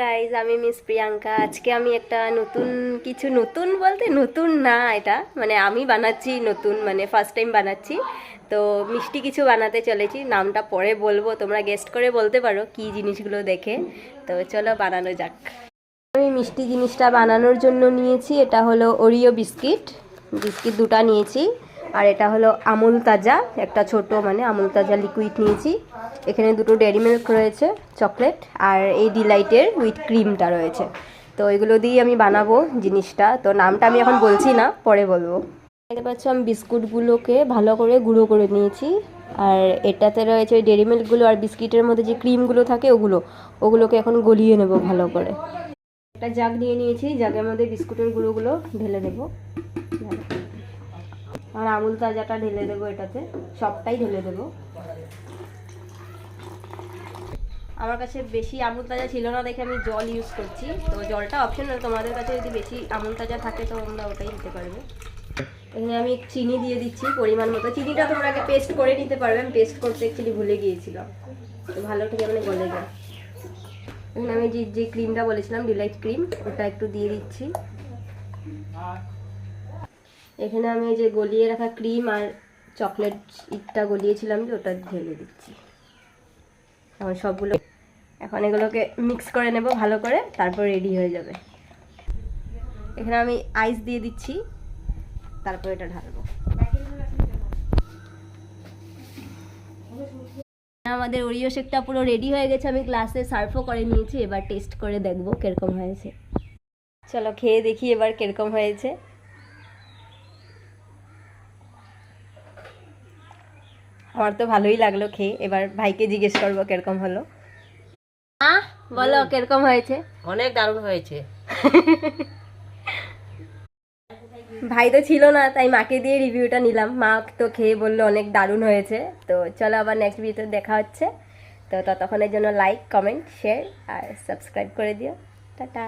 Guys, আমি miss Priyanka. আজকে আমি একটা নতুন বলতে নতুন না, এটা মানে আমি বানাচ্ছি নতুন, মানে ফার্স্ট টাইম বানাচ্ছি। তো মিষ্টি কিছু বানাতে চলেছি, নামটা পরে বলবো, তোমরা গেস্ট করে বলতে পারো কি জিনিসগুলো দেখে। তো চলো বানানো যাক। আমি মিষ্টি জিনিসটা বানানোর জন্য নিয়েছি, এটা হলো ওরিও বিস্কিট দুটো নিয়েছি। আর এটা হলো আমুল তাজা, একটা ছোট মানে আমুল তাজা লিকুইড নিয়েছি। এখানে দুটো ডেয়ারি মিল্ক রয়েছে, চকলেট, আর এই ডিলাইটের হুইপ ক্রিমটা রয়েছে। তো এগুলো দিয়েই আমি বানাবো জিনিসটা। তো নামটা আমি এখন বলছি না, পরে বলবো। দেখতে পাচ্ছ আমি বিস্কুটগুলোকে ভালো করে গুঁড়ো করে নিয়েছি। আর এটাতে রয়েছে ওই ডেয়ারি মিল্কগুলো আর বিস্কিটের মধ্যে যে ক্রিমগুলো থাকে ওগুলোকে এখন গলিয়ে নেব ভালো করে। একটা জাগ নিয়ে নিয়েছি, জাগের মধ্যে বিস্কুটের গুঁড়োগুলো ঢেলে দেবো আর আমুল তাজাটা ঢেলে দেবো, এটাতে সবটাই ঢেলে দেবো। আমার কাছে বেশি আমুল তাজা ছিল না দেখে আমি জল ইউজ করছি। তো জলটা অপশনাল, তোমাদের কাছে যদি বেশি আমুল তাজা থাকে তো তোমরা ওটাই দিতে পারবে। এখানে আমি চিনি দিয়ে দিচ্ছি পরিমাণ মতো। চিনিটা তোমরা আগে পেস্ট করে নিতে পারবে, আমি পেস্ট করতে অ্যাকচুয়ালি ভুলে গিয়েছিলাম। তো ভালো থেকে মানে গলে যায়। এখানে আমি যে ক্রিমটা বলেছিলাম ডিলাইট ক্রিম, ওটা একটু দিয়ে দিচ্ছি। এখানে আমি যে গলিয়ে রাখা ক্রিম আর চকলেট ইটটা গলিয়েছিলাম যে ওটা ঢেলে দিচ্ছি। এখন সবগুলো এখন এগুলোকে মিক্স করে নেব ভালো করে, তারপর রেডি হয়ে যাবে। এখানে আমি আইস দিয়ে দিচ্ছি, তারপর এটা ঢালবো। আমাদের ওরিও শেকটা পুরো রেডি হয়ে গেছে, আমি গ্লাসে সার্ভও করে নিয়েছি। এবার টেস্ট করে দেখবো কিরকম হয়েছে। চলো খেয়ে দেখি এবার কিরকম হয়েছে। আমার তো ভালোই লাগলো খেয়ে, এবার ভাইকে জিজ্ঞেস করবো কিরকম হলো। বলো কিরকম হয়েছে? অনেক দারুণ হয়েছে। ভাই তো ছিল না, তাই মাকে দিয়ে রিভিউটা নিলাম। মা তো খেয়ে বললো অনেক দারুণ হয়েছে। তো চলো আবার নেক্সট ভিডিওতে দেখা হচ্ছে। তো ততক্ষণের জন্য লাইক, কমেন্ট, শেয়ার আর সাবস্ক্রাইব করে দিও। টাটা।